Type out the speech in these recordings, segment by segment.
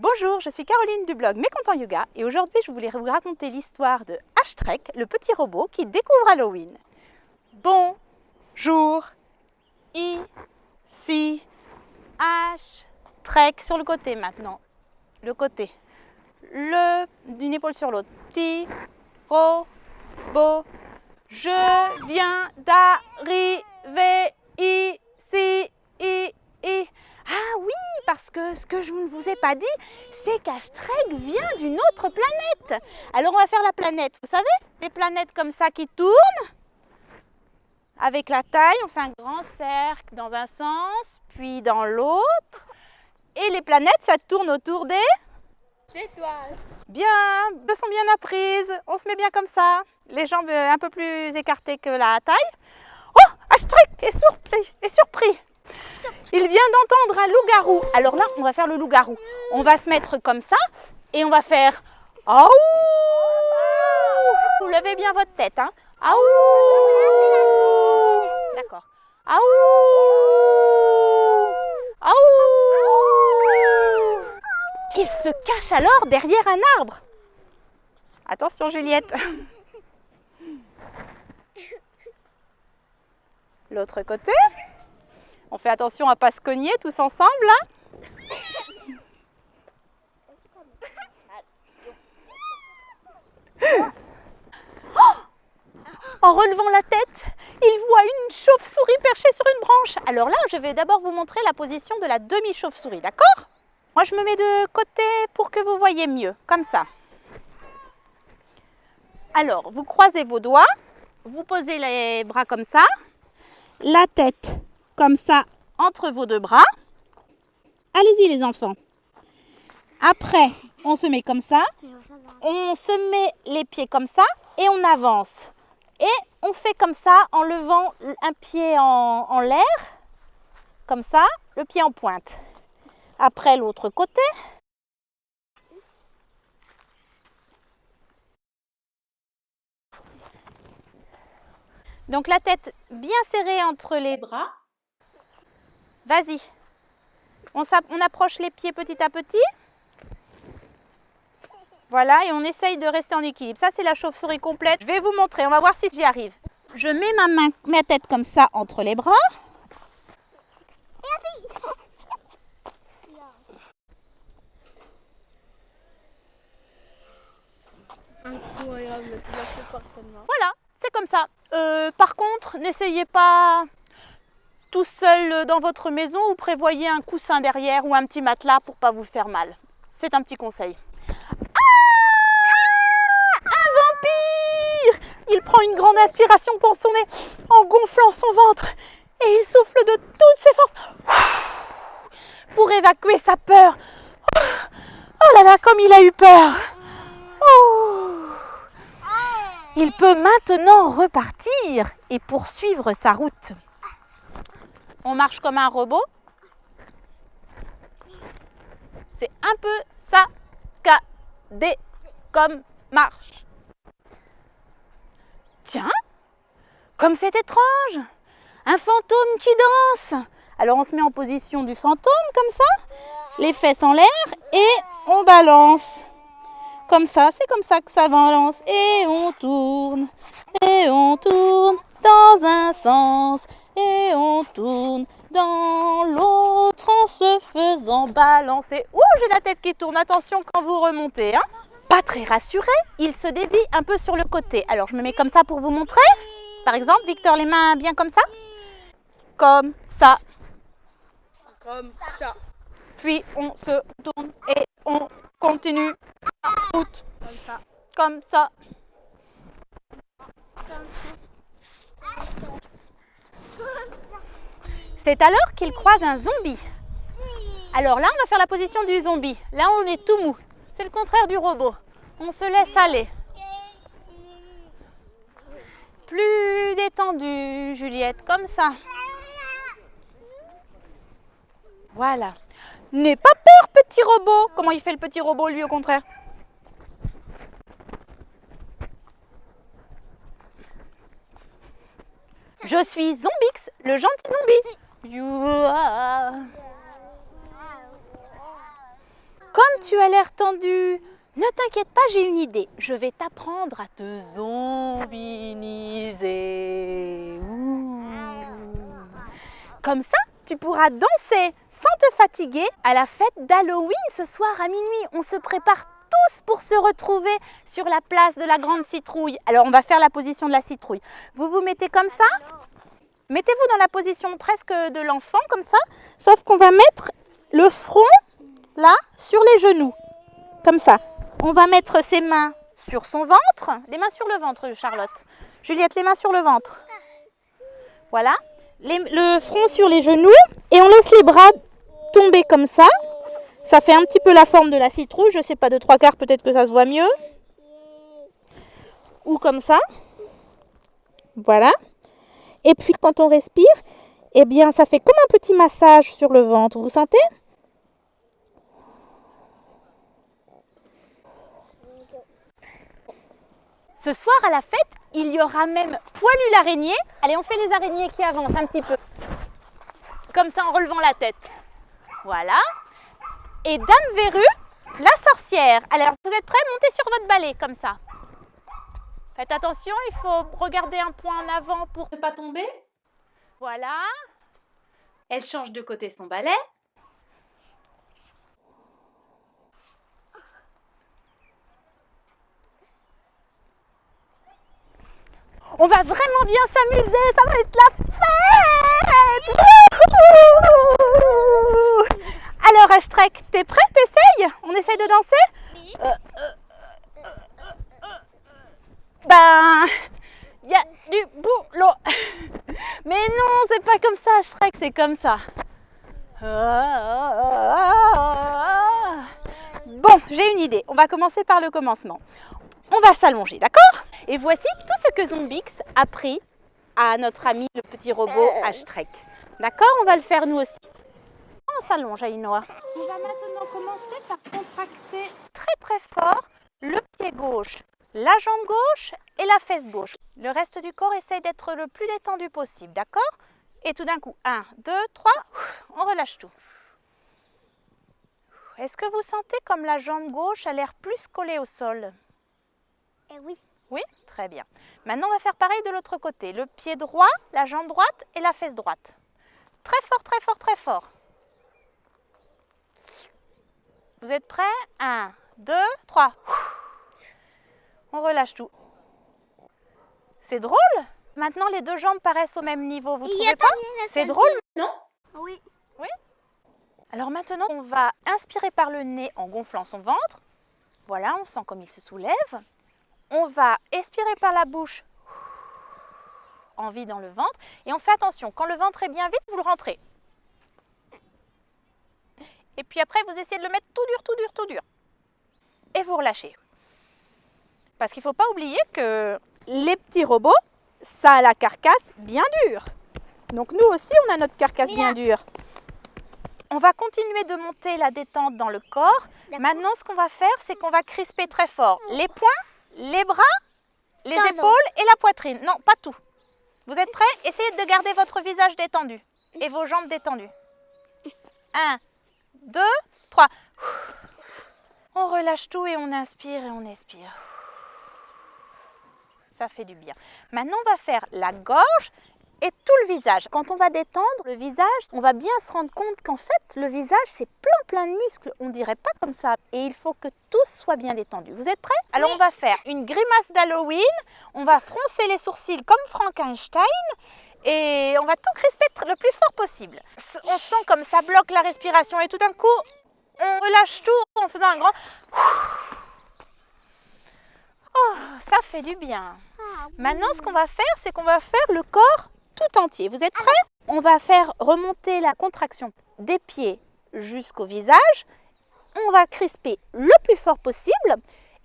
Bonjour, je suis Caroline du blog Mécontent Yoga et aujourd'hui je voulais vous raconter l'histoire de H-Trek, le petit robot qui découvre Halloween. Bonjour, ici H-Trek sur le côté maintenant, le côté, d'une épaule sur l'autre, petit robot, je viens d'arriver ici. Ah oui, parce que ce que je ne vous ai pas dit, c'est qu'H-Trek vient d'une autre planète. Alors on va faire la planète, vous savez, les planètes comme ça qui tournent. Avec la taille, on fait un grand cercle dans un sens, puis dans l'autre. Et les planètes, ça tourne autour des étoiles. Bien, elles sont bien apprises. On se met bien comme ça. Les jambes un peu plus écartées que la taille. Oh, H-Trek est surpris. Il vient d'entendre un loup-garou. Alors là, on va faire le loup-garou. On va se mettre comme ça et on va faire aouh. Vous levez bien votre tête, hein. Aouh. D'accord. Aouh. Aouh. Il se cache alors derrière un arbre. Attention, Juliette. L'autre côté. On fait attention à ne pas se cogner tous ensemble, là. En relevant la tête, il voit une chauve-souris perchée sur une branche. Alors là, je vais d'abord vous montrer la position de la demi-chauve-souris, d'accord? Moi, je me mets de côté pour que vous voyez mieux, comme ça. Alors, vous croisez vos doigts, vous posez les bras comme ça, la tête comme ça entre vos deux bras. Allez-y les enfants. Après, on se met comme ça, on se met les pieds comme ça et on avance. Et on fait comme ça en levant un pied en l'air, comme ça, le pied en pointe. Après l'autre côté. Donc la tête bien serrée entre les bras. Vas-y. On approche les pieds petit à petit. Voilà, et on essaye de rester en équilibre. Ça, c'est la chauve-souris complète. Je vais vous montrer, on va voir si j'y arrive. Je mets ma tête comme ça entre les bras. Incroyable, tu l'as fait parfaitement. Voilà, c'est comme ça. Par contre, n'essayez pas tout seul dans votre maison ou prévoyez un coussin derrière ou un petit matelas pour ne pas vous faire mal. C'est un petit conseil. Il prend une grande inspiration pour son nez en gonflant son ventre et il souffle de toutes ses forces pour évacuer sa peur. Oh là là, comme il a eu peur. Il peut maintenant repartir et poursuivre sa route. On marche comme un robot. C'est un peu saccadé comme marche. Tiens, comme c'est étrange, un fantôme qui danse. Alors on se met en position du fantôme comme ça, les fesses en l'air et on balance. Comme ça, c'est comme ça que ça balance. Et on tourne dans un sens et on tourne dans l'autre en se faisant balancer. Ouh, j'ai la tête qui tourne, attention quand vous remontez, hein. Pas très rassuré, il se dévie un peu sur le côté. Alors je me mets comme ça pour vous montrer. Par exemple, Victor, les mains bien comme ça. Comme ça. Comme ça. Puis on se tourne et on continue la route. Comme ça. Comme ça. C'est alors qu'il croise un zombie. Alors là, on va faire la position du zombie. Là, on est tout mou. C'est le contraire du robot. On se laisse aller. Plus détendu, Juliette, comme ça. Voilà. N'aie pas peur, petit robot. Comment il fait le petit robot, lui, au contraire? Je suis Zombix, le gentil zombie. Comme tu as l'air tendu. Ne t'inquiète pas, j'ai une idée. Je vais t'apprendre à te zombiniser. Ouh. Comme ça, tu pourras danser sans te fatiguer à la fête d'Halloween ce soir à minuit. On se prépare tous pour se retrouver sur la place de la grande citrouille. Alors, on va faire la position de la citrouille. Vous vous mettez comme ça. Mettez-vous dans la position presque de l'enfant, comme ça. Sauf qu'on va mettre le front, là, sur les genoux. Comme ça. On va mettre ses mains sur son ventre. Les mains sur le ventre, Charlotte. Juliette, les mains sur le ventre. Voilà. Le front sur les genoux. Et on laisse les bras tomber comme ça. Ça fait un petit peu la forme de la citrouille. Je ne sais pas, de 3/4, peut-être que ça se voit mieux. Ou comme ça. Voilà. Et puis, quand on respire, eh bien, ça fait comme un petit massage sur le ventre. Vous sentez ? Ce soir, à la fête, il y aura même Poilu l'araignée. Allez, on fait les araignées qui avancent un petit peu. Comme ça, en relevant la tête. Voilà. Et Dame Verrue, la sorcière. Alors, vous êtes prêts? Montez sur votre balai, comme ça. Faites attention, il faut regarder un point en avant pour ne pas tomber. Voilà. Elle change de côté son balai. On va vraiment bien s'amuser, ça va être la fête! Alors Ashtrek, t'es prêt? T'essayes? On essaye de danser? Oui. Ben, il y a du boulot. Mais non, c'est pas comme ça Ashtrek, c'est comme ça. Bon, j'ai une idée, on va commencer par le commencement. On va s'allonger, d'accord? Et voici tout ce que Zombix a pris à notre ami le petit robot Ashtrek. D'accord? On va le faire nous aussi. On s'allonge, Ainoa. On va maintenant commencer par contracter très très fort le pied gauche, la jambe gauche et la fesse gauche. Le reste du corps essaye d'être le plus détendu possible, d'accord? Et tout d'un coup, 1, 2, 3, on relâche tout. Est-ce que vous sentez comme la jambe gauche a l'air plus collée au sol? Oui. Oui, très bien. Maintenant, on va faire pareil de l'autre côté. Le pied droit, la jambe droite et la fesse droite. Très fort, très fort, très fort. Vous êtes prêts? 1, 2, 3. On relâche tout. C'est drôle? Maintenant, les deux jambes paraissent au même niveau. Vous trouvez pas? C'est drôle, non? Oui. Oui. Alors maintenant, on va inspirer par le nez en gonflant son ventre. Voilà, on sent comme il se soulève. On va expirer par la bouche en vidant le ventre. Et on fait attention, quand le ventre est bien vide, vous le rentrez. Et puis après, vous essayez de le mettre tout dur, tout dur, tout dur. Et vous relâchez. Parce qu'il ne faut pas oublier que les petits robots, ça a la carcasse bien dure. Donc nous aussi, on a notre carcasse bien dure. On va continuer de monter la détente dans le corps. Maintenant, ce qu'on va faire, c'est qu'on va crisper très fort les poings, les bras, les épaules et la poitrine. Non, pas tout. Vous êtes prêts? Essayez de garder votre visage détendu et vos jambes détendues. 1, 2, 3. On relâche tout et on inspire et on expire. Ça fait du bien. Maintenant, on va faire la gorge et tout le visage. Quand on va détendre le visage, on va bien se rendre compte qu'en fait, le visage, c'est plein de muscles. On ne dirait pas comme ça. Et il faut que tout soit bien détendu. Vous êtes prêts? Alors, on va faire une grimace d'Halloween. On va froncer les sourcils comme Frankenstein. Et on va tout crisper le plus fort possible. On sent comme ça bloque la respiration. Et tout d'un coup, on relâche tout en faisant un grand... Oh, ça fait du bien. Maintenant, ce qu'on va faire, c'est qu'on va faire le corps tout entier. Vous êtes prêts? On va faire remonter la contraction des pieds jusqu'au visage. On va crisper le plus fort possible.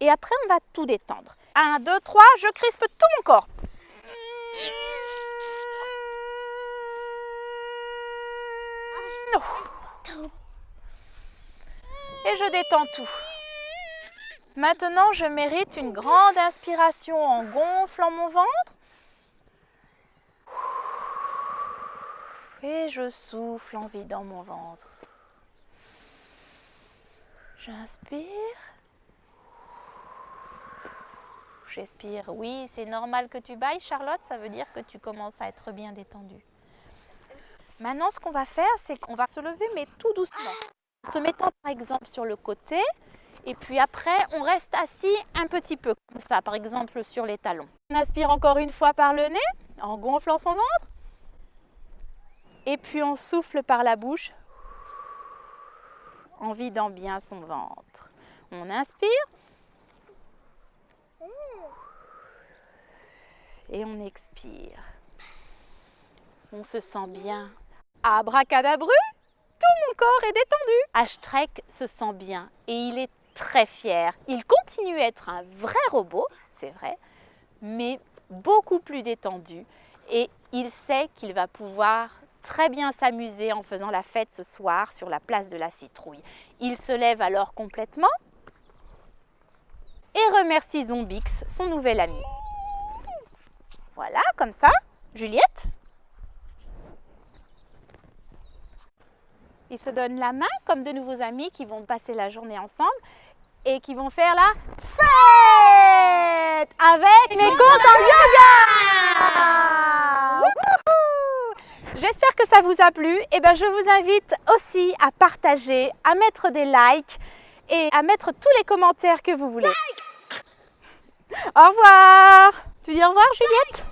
Et après, on va tout détendre. 1, 2, 3, je crispe tout mon corps. Et je détends tout. Maintenant, je mérite une grande inspiration en gonflant mon ventre. Et je souffle en vidant mon ventre. J'inspire. J'expire. Oui, c'est normal que tu bailles, Charlotte. Ça veut dire que tu commences à être bien détendue. Maintenant, ce qu'on va faire, c'est qu'on va se lever, mais tout doucement. En se mettant par exemple sur le côté. Et puis après, on reste assis un petit peu, comme ça, par exemple sur les talons. On inspire encore une fois par le nez, en gonflant son ventre. Et puis on souffle par la bouche, en vidant bien son ventre. On inspire. Et on expire. On se sent bien. Abracadabru, tout mon corps est détendu. Ashtrek se sent bien et il est très fier. Il continue à être un vrai robot, c'est vrai, mais beaucoup plus détendu. Et il sait qu'il va pouvoir très bien s'amuser en faisant la fête ce soir sur la place de la citrouille. Il se lève alors complètement et remercie Zombix, son nouvel ami. Voilà, comme ça. Juliette? Ils se donnent la main comme de nouveaux amis qui vont passer la journée ensemble et qui vont faire la fête avec mes comptes en yoga. J'espère que ça vous a plu. Et ben, je vous invite aussi à partager, à mettre des likes et à mettre tous les commentaires que vous voulez. Au revoir. Tu dis au revoir, Juliette?